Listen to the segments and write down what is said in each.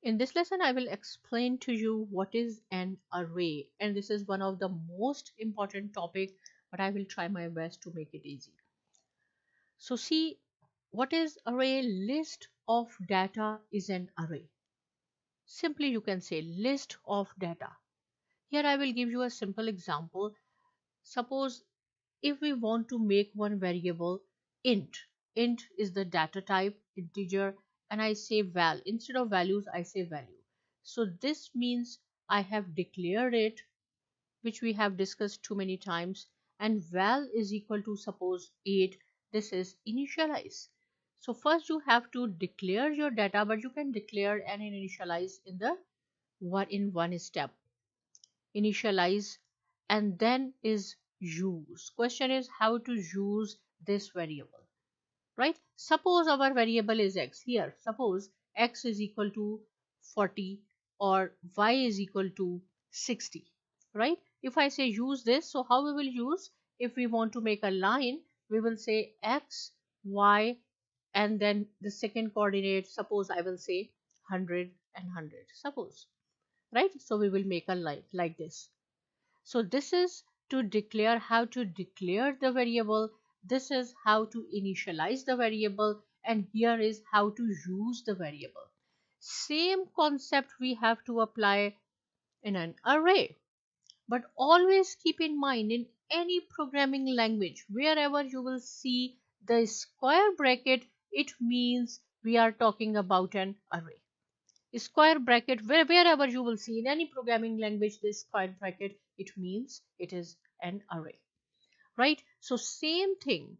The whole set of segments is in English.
In this lesson, I will explain to you what is an array, and this is one of the most important topic, but I will try my best to make it easy. So see, what is array? List of data is an array. Simply you can say list of data. Here I will give you a simple example. Suppose if we want to make one variable int is the data type, integer, and I say val. Instead of values, I say value. So this means I have declared it, which we have discussed too many times, and val is equal to suppose 8. This is initialize. So first you have to declare your data, but you can declare and initialize in one step. Initialize, and then is use. Question is how to use this variable, right? Suppose our variable is x. Here suppose x is equal to 40 or y is equal to 60, right? If I say use this, so how we will use? If we want to make a line, we will say x, y, and then the second coordinate, suppose I will say 100 and 100, suppose, right? So we will make a line like this. So this is to declare, how to declare the variable. This is how to initialize the variable, and here is how to use the variable. Same concept we have to apply in an array. But always keep in mind, in any programming language, wherever you will see the square bracket, it means we are talking about an array. Square bracket, wherever you will see in any programming language this square bracket, it means it is an array, right? So same thing,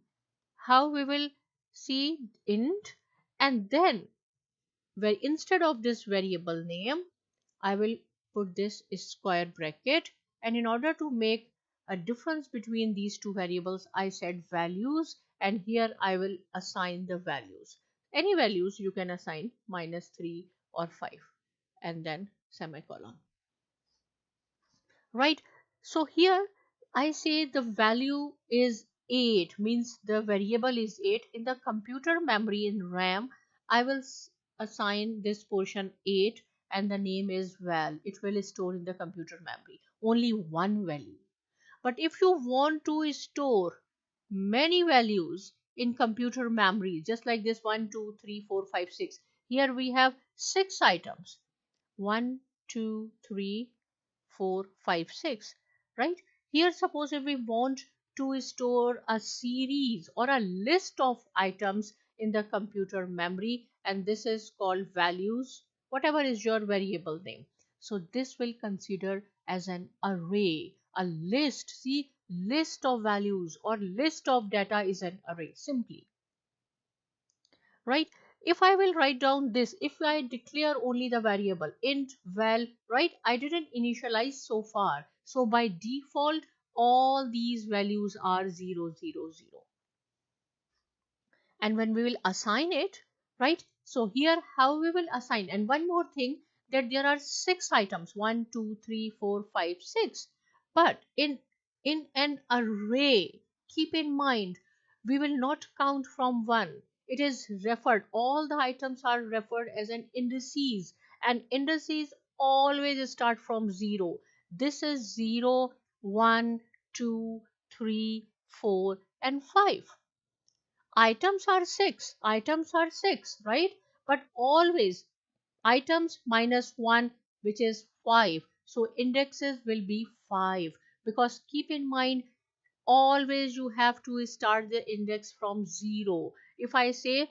how we will see int, and then where instead of this variable name I will put this square bracket, and in order to make a difference between these two variables, I said values, and here I will assign the values. Any values you can assign, -3 or 5, and then semicolon, right? So here I say the value is 8, means the variable is 8. In the computer memory in RAM, I will assign this portion 8, and the name is val. It will store in the computer memory only one value. But if you want to store many values in computer memory, just like this 1 2 3 4 5 6, here we have 6 items, 1 2 3 4 5 6, right? Here suppose if we want to store a series or a list of items in the computer memory, and this is called values, whatever is your variable name. So this will consider as an array, a list. See, list of values or list of data is an array simply, right? If I will write down this, if I declare only the variable int val, right, I didn't initialize so far, so by default all these values are 0 0 0. And when we will assign it, right, so here how we will assign. And one more thing, that there are 6 items, 1 2 3 4 5 6, but in an array, keep in mind, we will not count from 1. It is referred, all the items are referred as an indices, and indices always start from 0. This is 0 1 2 3 4 and 5. Items are 6, right? But always items minus 1, which is 5, so indexes will be 5, because keep in mind, always you have to start the index from 0. If I say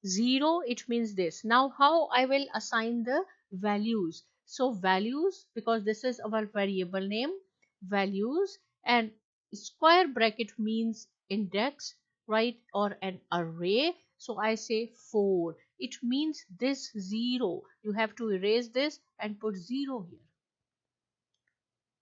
0, it means this. Now how I will assign the values? So values, because this is our variable name, values, and square bracket means index, right, or an array. So I say 4. It means this 0. You have to erase this and put 0 here.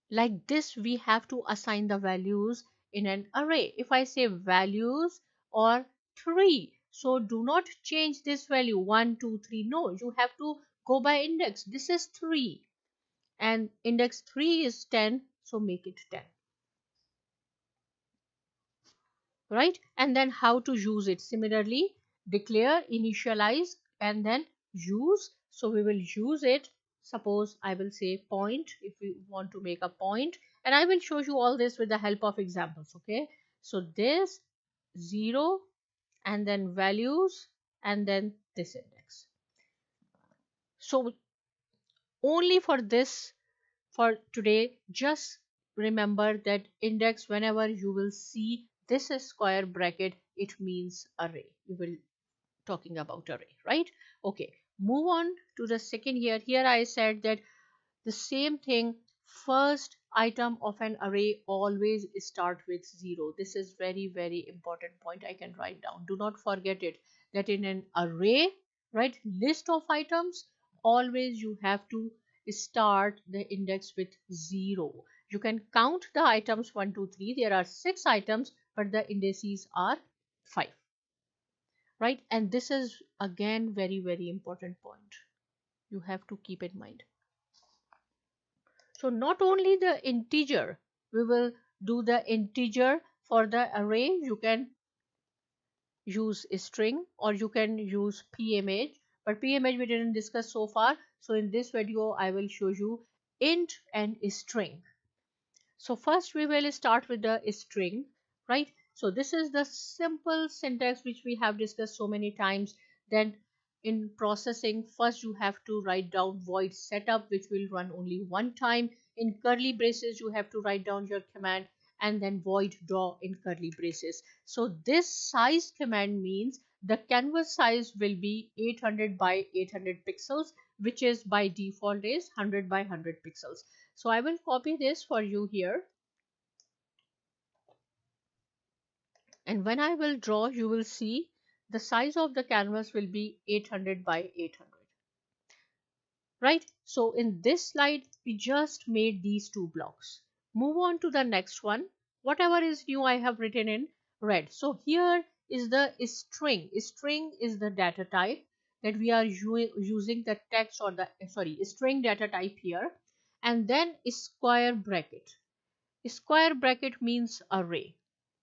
Like this we have to assign the values in an array. If I say values or 3, so do not change this value 1 2 3. No, you have to go by index. This is 3 and index 3 is 10, so make it 10, right? And then how to use it? Similarly, declare, initialize, and then use. So we will use it. Suppose I will say point if we want to make a point, and I will show you all this with the help of examples. Okay, so this 0 and then values and then this index. So only for this, for today, just remember that index, whenever you will see this square bracket, it means array. We will talking about array, right? Okay, move on to the second here. Here I said that the same thing, first item of an array always start with 0. This is very important point I can write down. Do not forget it, that in an array, right, list of items, always you have to start the index with 0. You can count the items 1 2 3. There are 6 items, but the indices are 5, right? And this is again very important point you have to keep in mind. So not only the integer, we will do the integer for the array. You can use a string or you can use pimage, but pimage we didn't discuss so far. So in this video I will show you int and string. So first we will start with the string, right? So this is the simple syntax which we have discussed so many times. Then in processing, first you have to write down void setup, which will run only one time. In curly braces, you have to write down your command, and then void draw in curly braces. So this size command means the canvas size will be 800 by 800 pixels, which is by default is 100 by 100 pixels. So I will copy this for you here. And when I will draw, you will see the size of the canvas will be 800 by 800. Right? So in this slide, we just made these two blocks. Move on to the next one. Whatever is new, I have written in red. So here is the string. String is the data type that we are using the text or the, sorry, string data type here. And then square bracket. Square bracket means array.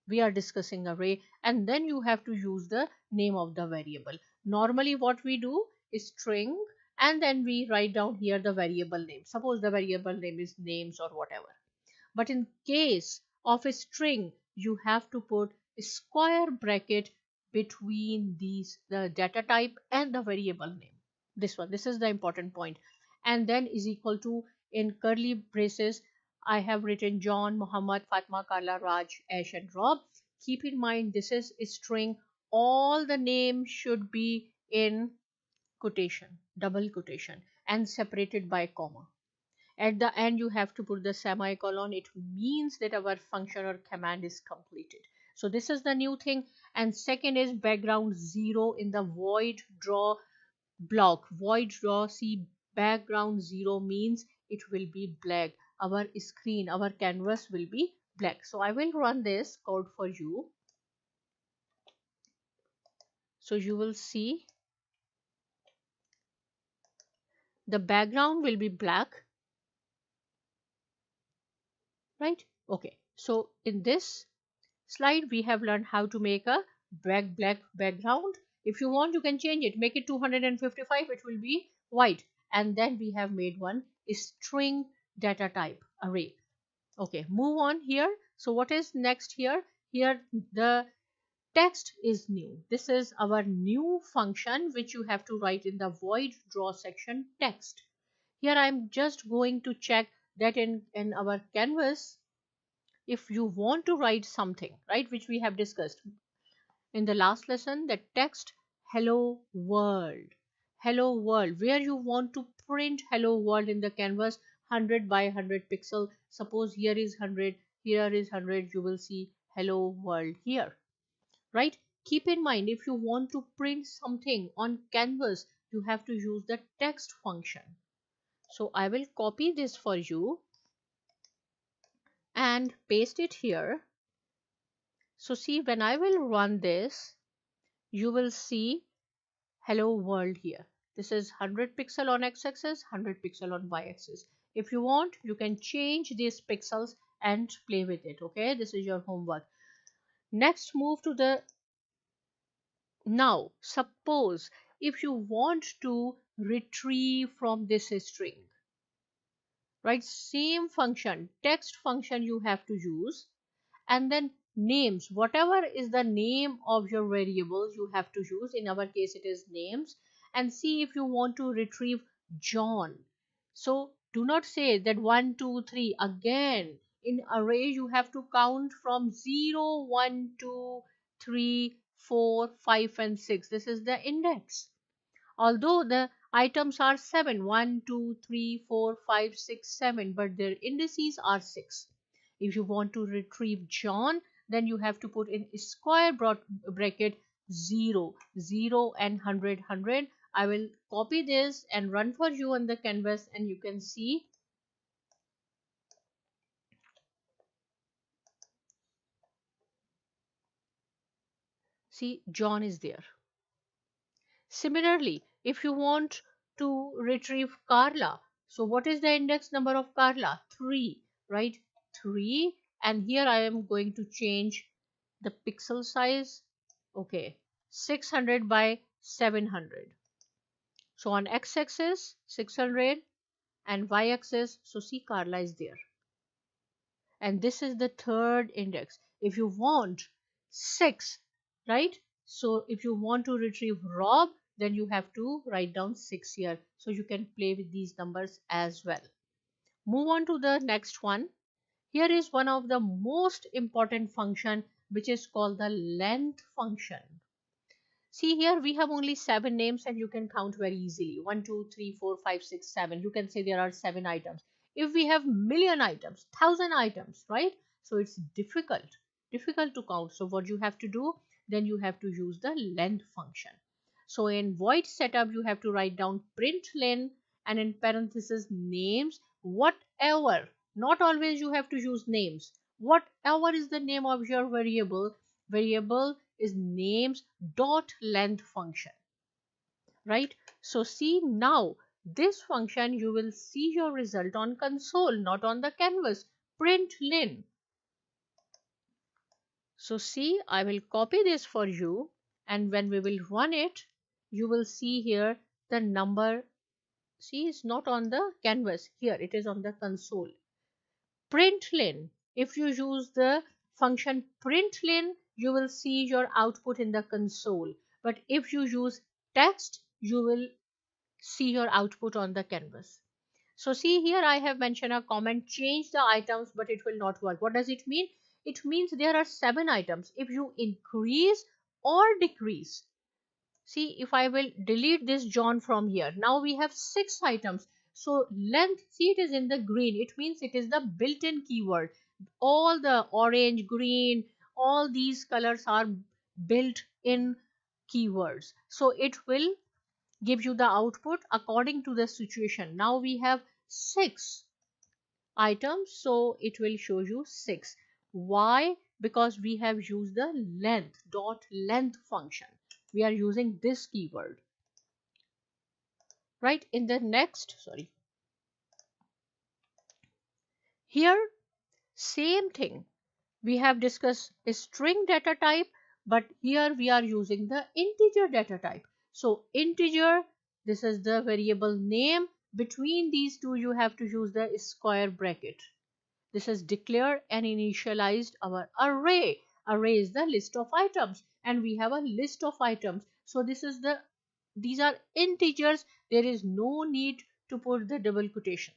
We are discussing array, and then you have to use the name of the variable. Normally what we do is string, and then we write down here the variable name. Suppose the variable name is names or whatever. But in case of a string, you have to put a square bracket between these, the data type and the variable name. This is the important point. And then is equal to, in curly braces, I have written John, Muhammad, Fatma, Carla, Raj, Ash and Rob. Keep in mind this is a string. All the names should be in quotation, double quotation, and separated by comma. At the end, you have to put the semicolon. It means that our function or command is completed. So this is the new thing. And second is background 0 in the void draw block. Void draw, see, background 0 means it will be black. Our screen, our canvas will be black. So I will run this code for you. So you will see the background will be black, right? Okay, so in this slide we have learned how to make a black background. If you want, you can change it, make it 255, it will be white. And then we have made one string data type array. Okay, move on here. So what is next here? Here the text is new. This is our new function which you have to write in the void draw section, text. Here I'm just going to check that in our canvas, if you want to write something, right, which we have discussed in the last lesson, the text hello world, where you want to print hello world in the canvas, 100 by 100 pixel. Suppose here is 100, here is 100, you will see hello world here, right? Keep in mind, if you want to print something on canvas, you have to use the text function. So I will copy this for you and paste it here. So see, when I will run this, you will see hello world here. This is 100 pixel on x-axis, 100 pixel on y-axis. If you want, you can change these pixels and play with it. Okay, this is your homework. Next, move to the now suppose if you want to retrieve from this string, right? Same function, text function you have to use. And then names, whatever is the name of your variables you have to use. In our case it is names. And see if you want to retrieve John, so do not say that 1 2 3 again. In array you have to count from 0 1 2 3 4 5 and 6. This is the index, although the items are 7 1 2 3 4 5 6 7, but their indices are 6. If you want to retrieve John, then you have to put in square bracket 0 0 and 100 100. I will copy this and run for you on the canvas, and you can see John is there. Similarly, if you want to retrieve Carla, so what is the index number of Carla? 3, right? 3. And here I am going to change the pixel size. Okay, 600 by 700. So on x-axis 600 and y-axis, so see Carla is there. And this is the third index. If you want 6, right? So if you want to retrieve Rob, then you have to write down 6 here. So you can play with these numbers as well. Move on to the next one. Here is one of the most important function, which is called the length function. See here we have only 7 names and you can count very easily. 1, 2, 3, 4, 5, 6, 7. You can say there are 7 items. If we have million items, 1000 items, right? So it's difficult to count. So what you have to do, then you have to use the length function. So in void setup, you have to write down println and in parentheses names, whatever. Not always you have to use names. Whatever is the name of your variable is names dot length function, right? So see now this function you will see your result on console, not on the canvas. Println. So see, I will copy this for you, and when we will run it, you will see here the number. See, it's not on the canvas. Here it is on the console. Println. If you use the function println, you will see your output in the console. But if you use text, you will see your output on the canvas. So see here I have mentioned a comment, change the items, but it will not work. What does it mean? It means there are 7 items. If you increase or decrease, see if I will delete this John from here, now we have 6 items. So length, see it is in the green, it means it is the built-in keyword. All the orange, green, all these colors are built-in keywords. So it will give you the output according to the situation. Now we have 6 items, so it will show you 6. Why? Because we have used the length function. We are using this keyword, right? In the next, here same thing. We have discussed a string data type, but here we are using the integer data type. So integer, this is the variable name. Between these two you have to use the square bracket. This is declared and initialized our array. Array is the list of items, and we have a list of items. So these are integers. There is no need to put the double quotation,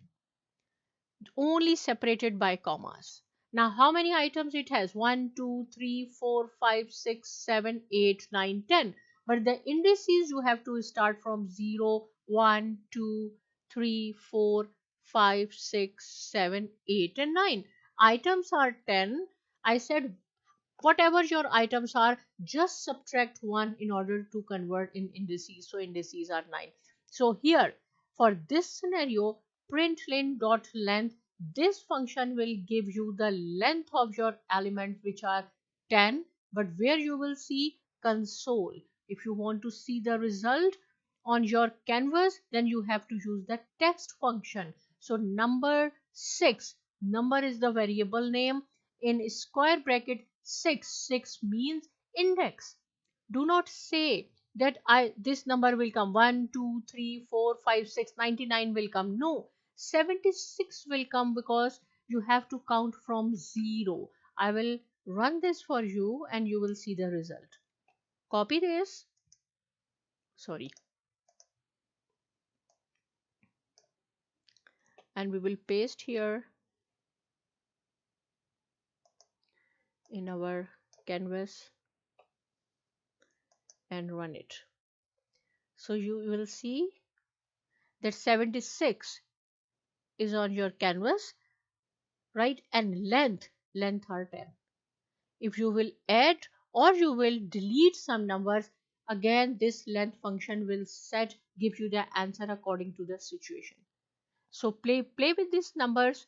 only separated by commas. Now how many items it has? 1 2 3 4 5 6 7 8 9 10. But the indices you have to start from 0 1 2 3 4 5 6 7 8 and 9. Items are 10. I said whatever your items are, just subtract 1 in order to convert in indices. So indices are 9. So here for this scenario, println.length, this function will give you the length of your elements, which are 10, but where you will see console. If you want to see the result on your canvas, then you have to use the text function. So number 6, number is the variable name. In square bracket 6 means index. Do not say that I this number will come 1, 2, 3, 4, 5, 6, 99 will come. No, 76 will come because you have to count from 0. I will run this for you and you will see the result. Copy this. Sorry. And we will paste here in our canvas and run it. So you will see that 76 is on your canvas, right? And length are 10. If you will add or you will delete some numbers, again this length function will give you the answer according to the situation. So play with these numbers.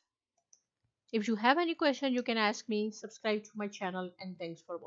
If you have any question, you can ask me. Subscribe to my channel, and thanks for watching.